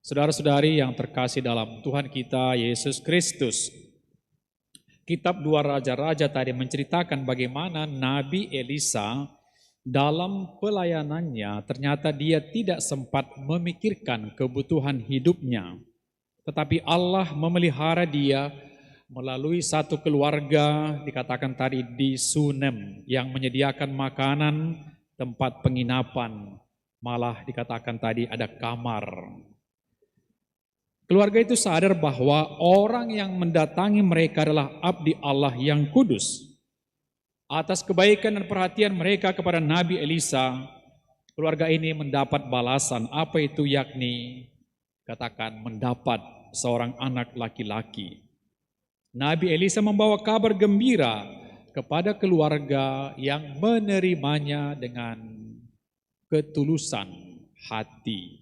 Saudara-saudari yang terkasih dalam Tuhan kita Yesus Kristus, kitab 2 Raja-Raja tadi menceritakan bagaimana Nabi Elisa dalam pelayanannya ternyata dia tidak sempat memikirkan kebutuhan hidupnya. Tetapi Allah memelihara dia melalui satu keluarga, dikatakan tadi di Sunem, yang menyediakan makanan, tempat penginapan, malah dikatakan tadi ada kamar. Keluarga itu sadar bahwa orang yang mendatangi mereka adalah abdi Allah yang kudus. Atas kebaikan dan perhatian mereka kepada Nabi Elisa, keluarga ini mendapat balasan. Apa itu? Yakni katakan mendapat seorang anak laki-laki. Nabi Elisa membawa kabar gembira kepada keluarga yang menerimanya dengan ketulusan hati.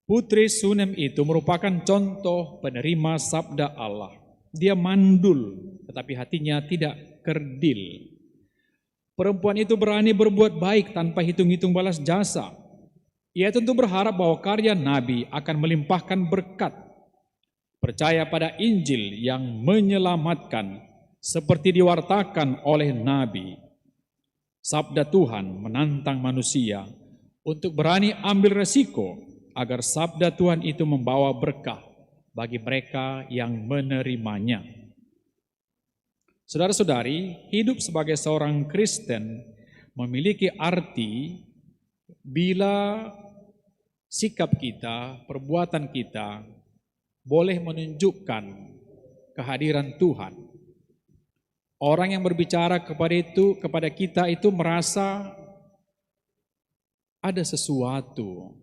Putri Sunem itu merupakan contoh penerima sabda Allah. Dia mandul, tetapi hatinya tidak kerdil. Perempuan itu berani berbuat baik tanpa hitung-hitung balas jasa. Ia tentu berharap bahwa karya Nabi akan melimpahkan berkat. Percaya pada Injil yang menyelamatkan seperti diwartakan oleh Nabi. Sabda Tuhan menantang manusia untuk berani ambil resiko agar sabda Tuhan itu membawa berkah bagi mereka yang menerimanya. Saudara-saudari, hidup sebagai seorang Kristen memiliki arti bila sikap kita, perbuatan kita boleh menunjukkan kehadiran Tuhan. Orang yang berbicara kepada kita itu merasa ada sesuatu.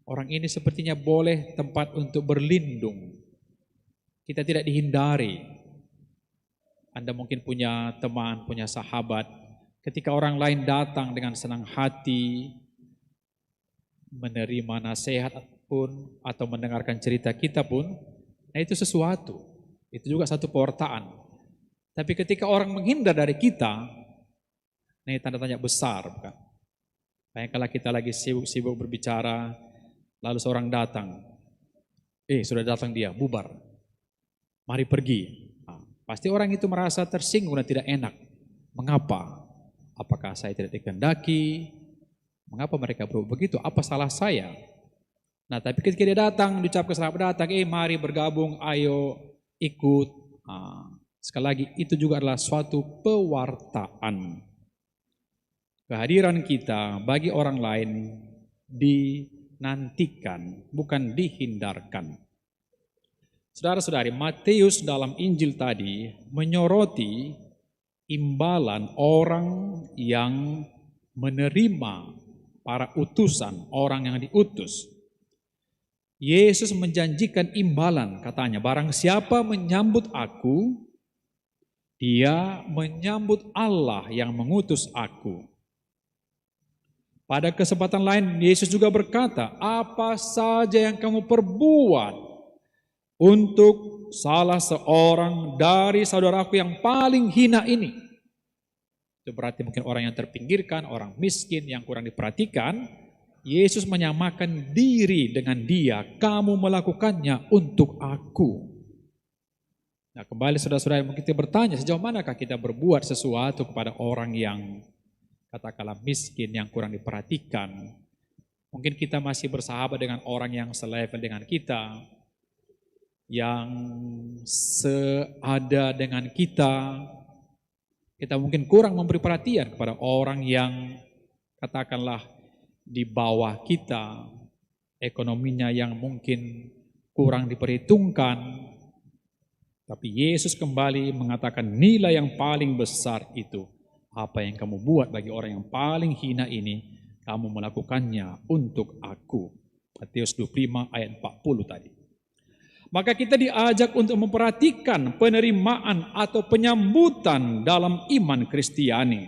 Orang ini sepertinya boleh tempat untuk berlindung. Kita tidak dihindari. Anda mungkin punya teman, punya sahabat. Ketika orang lain datang dengan senang hati, menerima nasihat pun, atau mendengarkan cerita kita pun, nah itu sesuatu. Itu juga satu pewartaan. Tapi ketika orang menghindar dari kita, nah ini tanda tanya besar. Bukan? Kalau kita lagi sibuk berbicara, lalu seorang datang, sudah datang dia, bubar, mari pergi. Nah, pasti orang itu merasa tersinggung dan tidak enak. Mengapa? Apakah saya tidak dikehendaki? Mengapa mereka berbuat begitu? Apa salah saya? Nah, tapi ketika dia datang, diucapkan selamat datang, mari bergabung, ayo ikut. Nah, sekali lagi, itu juga adalah suatu pewartaan. Kehadiran kita bagi orang lain dinantikan, bukan dihindarkan. Saudara-saudari, Matius dalam Injil tadi menyoroti imbalan orang yang menerima para utusan, orang yang diutus. Yesus menjanjikan imbalan, katanya, barang siapa menyambut aku, dia menyambut Allah yang mengutus aku. Pada kesempatan lain, Yesus juga berkata, apa saja yang kamu perbuat untuk salah seorang dari saudaraku yang paling hina ini. Itu berarti mungkin orang yang terpinggirkan, orang miskin yang kurang diperhatikan. Yesus menyamakan diri dengan dia, kamu melakukannya untuk aku. Nah, kembali saudara-saudara, mungkin kita bertanya, sejauh manakah kita berbuat sesuatu kepada orang yang katakanlah miskin, yang kurang diperhatikan. Mungkin kita masih bersahabat dengan orang yang selevel dengan kita, yang seada dengan kita. Kita mungkin kurang memberi perhatian kepada orang yang katakanlah di bawah kita, ekonominya yang mungkin kurang diperhitungkan. Tapi Yesus kembali mengatakan nilai yang paling besar itu, apa yang kamu buat bagi orang yang paling hina ini, kamu melakukannya untuk aku. Matius 25 ayat 40 tadi. Maka kita diajak untuk memperhatikan penerimaan atau penyambutan dalam iman Kristiani.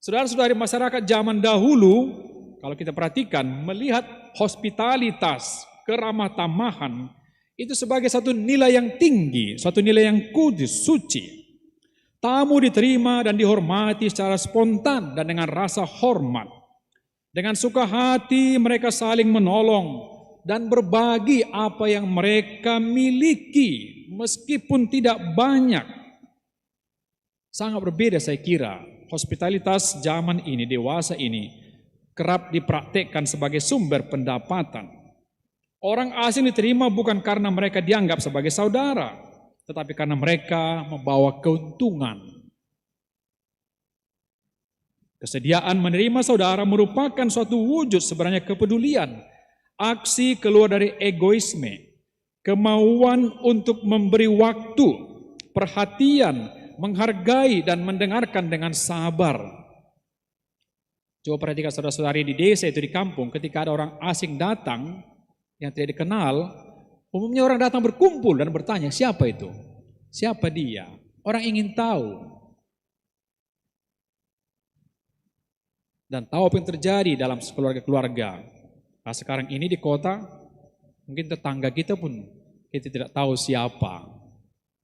Saudara-saudari, masyarakat zaman dahulu, kalau kita perhatikan, melihat hospitalitas, keramah tamahan, itu sebagai satu nilai yang tinggi, suatu nilai yang kudus, suci. Tamu diterima dan dihormati secara spontan dan dengan rasa hormat. Dengan suka hati mereka saling menolong, dan berbagi apa yang mereka miliki, meskipun tidak banyak. Sangat berbeda saya kira, hospitalitas zaman ini, dewasa ini, kerap dipraktekkan sebagai sumber pendapatan. Orang asing diterima bukan karena mereka dianggap sebagai saudara, tetapi karena mereka membawa keuntungan. Kesediaan menerima saudara merupakan suatu wujud sebenarnya kepedulian, aksi keluar dari egoisme, kemauan untuk memberi waktu, perhatian, menghargai dan mendengarkan dengan sabar. Coba perhatikan saudara-saudari di desa itu, di kampung, ketika ada orang asing datang yang tidak dikenal, umumnya orang datang berkumpul dan bertanya, siapa itu? Siapa dia? Orang ingin tahu. Dan tahu apa yang terjadi dalam keluarga-keluarga. Nah, sekarang ini di kota, mungkin tetangga kita pun kita tidak tahu siapa.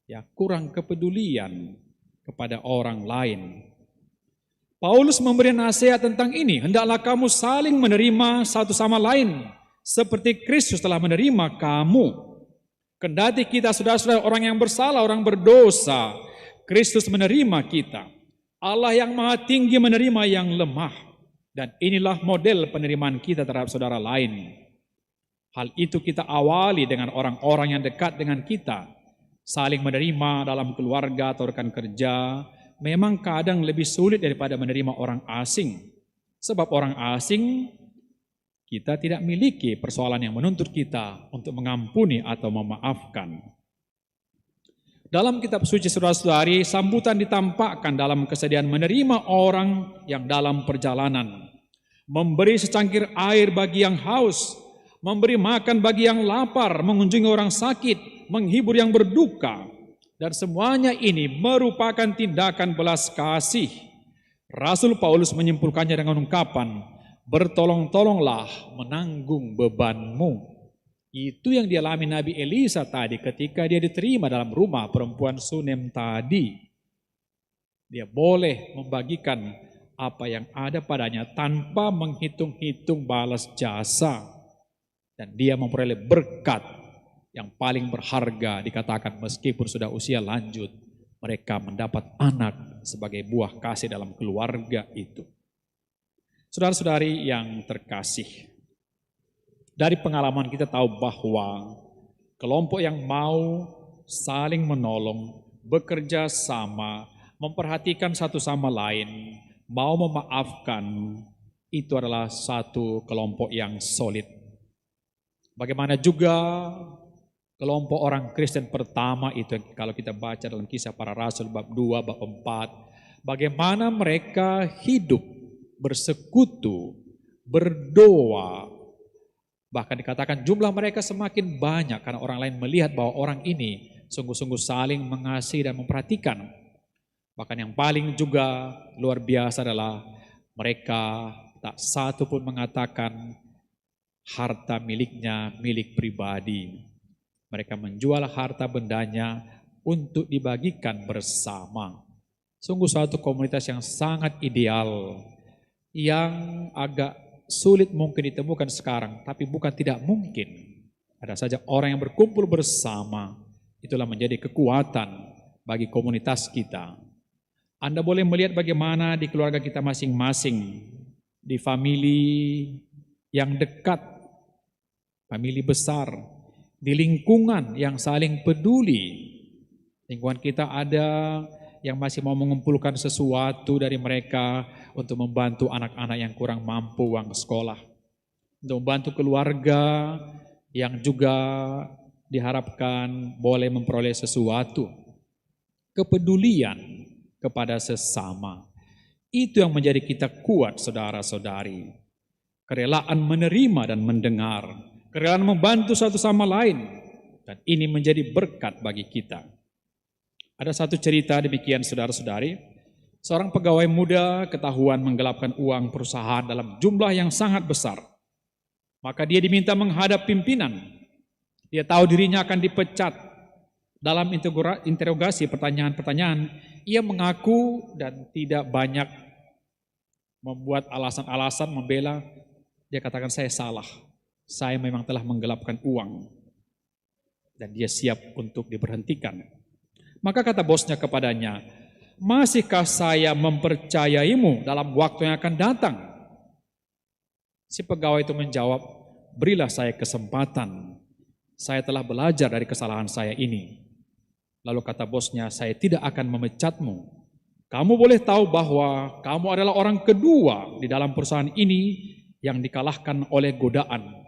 Ya, kurang kepedulian kepada orang lain. Paulus memberi nasihat tentang ini. Hendaklah kamu saling menerima satu sama lain, seperti Kristus telah menerima kamu. Kendati kita saudara-saudara orang yang bersalah, orang berdosa, Kristus menerima kita. Allah yang maha tinggi menerima yang lemah. Dan inilah model penerimaan kita terhadap saudara lain. Hal itu kita awali dengan orang-orang yang dekat dengan kita. Saling menerima dalam keluarga atau rekan kerja, memang kadang lebih sulit daripada menerima orang asing. Sebab orang asing, kita tidak memiliki persoalan yang menuntut kita untuk mengampuni atau memaafkan. Dalam kitab suci saudara-saudari, sambutan ditampakkan dalam kesediaan menerima orang yang dalam perjalanan, memberi secangkir air bagi yang haus, memberi makan bagi yang lapar, mengunjungi orang sakit, menghibur yang berduka, dan semuanya ini merupakan tindakan belas kasih. Rasul Paulus menyimpulkannya dengan ungkapan, bertolong-tolonglah menanggung bebanmu. Itu yang dialami Nabi Elisa tadi ketika dia diterima dalam rumah perempuan Sunem tadi. Dia boleh membagikan apa yang ada padanya tanpa menghitung-hitung balas jasa. Dan dia memperoleh berkat yang paling berharga, dikatakan meskipun sudah usia lanjut, mereka mendapat anak sebagai buah kasih dalam keluarga itu. Saudara-saudari yang terkasih, dari pengalaman kita tahu bahwa kelompok yang mau saling menolong, bekerja sama, memperhatikan satu sama lain, mau memaafkan, itu adalah satu kelompok yang solid. Bagaimana juga kelompok orang Kristen pertama itu, kalau kita baca dalam Kisah Para Rasul bab 2, bab 4, bagaimana mereka hidup, bersekutu, berdoa. Bahkan dikatakan jumlah mereka semakin banyak karena orang lain melihat bahwa orang ini sungguh-sungguh saling mengasihi dan memperhatikan. Bahkan yang paling juga luar biasa adalah mereka tak satu pun mengatakan harta miliknya milik pribadi. Mereka menjual harta bendanya untuk dibagikan bersama. Sungguh suatu komunitas yang sangat ideal, yang agak sulit mungkin ditemukan sekarang, tapi bukan tidak mungkin. Ada saja orang yang berkumpul bersama, itulah menjadi kekuatan bagi komunitas kita. Anda boleh melihat bagaimana di keluarga kita masing-masing, di famili yang dekat, famili besar, di lingkungan yang saling peduli. Lingkungan kita ada yang masih mau mengumpulkan sesuatu dari mereka untuk membantu anak-anak yang kurang mampu uang sekolah, untuk membantu keluarga yang juga diharapkan boleh memperoleh sesuatu. Kepedulian kepada sesama, itu yang menjadi kita kuat saudara-saudari. Kerelaan menerima dan mendengar, kerelaan membantu satu sama lain, dan ini menjadi berkat bagi kita. Ada satu cerita demikian saudara-saudari, seorang pegawai muda ketahuan menggelapkan uang perusahaan dalam jumlah yang sangat besar. Maka dia diminta menghadap pimpinan. Dia tahu dirinya akan dipecat. Dalam interogasi pertanyaan-pertanyaan, ia mengaku dan tidak banyak membuat alasan-alasan membela. Dia katakan, saya salah. saya memang telah menggelapkan uang dan dia siap untuk diberhentikan. Maka kata bosnya kepadanya, masihkah saya mempercayaimu dalam waktu yang akan datang? Si pegawai itu menjawab, berilah saya kesempatan. Saya telah belajar dari kesalahan saya ini. Lalu kata bosnya, saya tidak akan memecatmu. Kamu boleh tahu bahwa kamu adalah orang kedua di dalam perusahaan ini yang dikalahkan oleh godaan,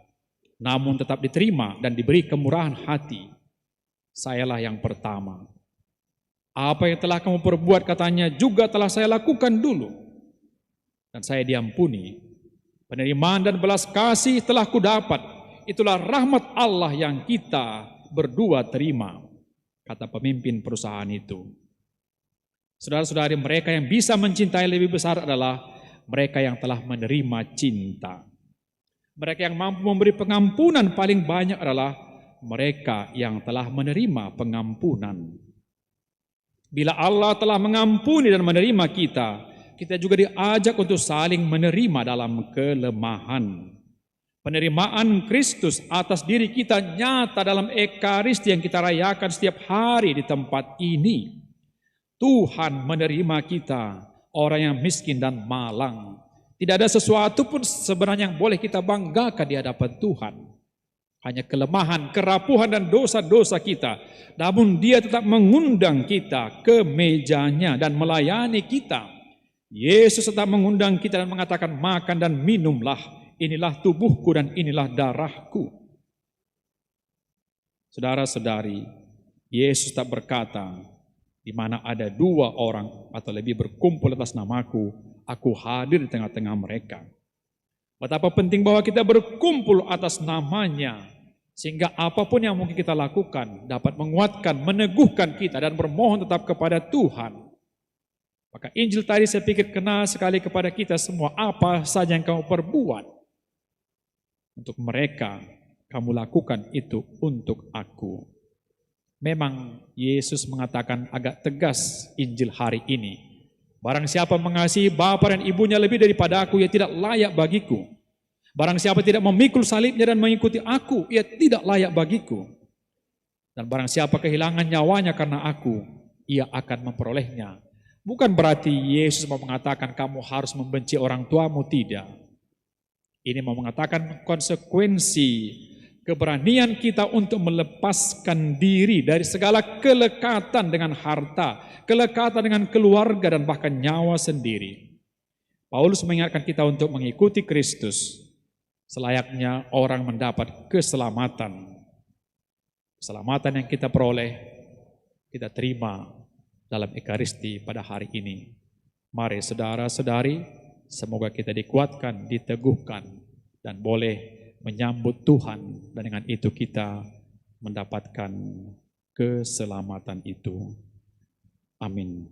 namun tetap diterima dan diberi kemurahan hati. Sayalah yang pertama. Apa yang telah kamu perbuat, katanya, juga telah saya lakukan dulu. Dan saya diampuni. Penerimaan dan belas kasih telah kudapat. Itulah rahmat Allah yang kita berdua terima, kata pemimpin perusahaan itu. Saudara-saudari, mereka yang bisa mencintai lebih besar adalah mereka yang telah menerima cinta. Mereka yang mampu memberi pengampunan paling banyak adalah mereka yang telah menerima pengampunan. Bila Allah telah mengampuni dan menerima kita, kita juga diajak untuk saling menerima dalam kelemahan. Penerimaan Kristus atas diri kita nyata dalam Ekaristi yang kita rayakan setiap hari di tempat ini. Tuhan menerima kita, orang yang miskin dan malang. Tidak ada sesuatu pun sebenarnya yang boleh kita banggakan di hadapan Tuhan. Hanya kelemahan, kerapuhan dan dosa-dosa kita. Namun Dia tetap mengundang kita ke mejanya dan melayani kita. Yesus tetap mengundang kita dan mengatakan, makan dan minumlah. Inilah tubuhku dan inilah darahku. Saudara-saudari, Yesus tak berkata, di mana ada 2 orang atau lebih berkumpul atas namaku, aku hadir di tengah-tengah mereka. Betapa penting bahwa kita berkumpul atas namanya, sehingga apapun yang mungkin kita lakukan dapat menguatkan, meneguhkan kita dan bermohon tetap kepada Tuhan. Maka Injil tadi saya pikir kena sekali kepada kita semua. Apa saja yang kamu perbuat untuk mereka, kamu lakukan itu untuk aku. Memang Yesus mengatakan agak tegas Injil hari ini. Barang siapa mengasihi bapa dan ibunya lebih daripada aku, ia tidak layak bagiku. Barang siapa tidak memikul salibnya dan mengikuti aku, ia tidak layak bagiku. Dan barang siapa kehilangan nyawanya karena aku, ia akan memperolehnya. Bukan berarti Yesus mau mengatakan kamu harus membenci orang tuamu, tidak. Ini mau mengatakan konsekuensi keberanian kita untuk melepaskan diri dari segala kelekatan dengan harta, kelekatan dengan keluarga dan bahkan nyawa sendiri. Paulus mengingatkan kita untuk mengikuti Kristus selayaknya orang mendapat keselamatan. Keselamatan yang kita peroleh, kita terima dalam Ekaristi pada hari ini. Mari saudara-saudari, semoga kita dikuatkan, diteguhkan, dan boleh menyambut Tuhan, dan dengan itu kita mendapatkan keselamatan itu. Amin.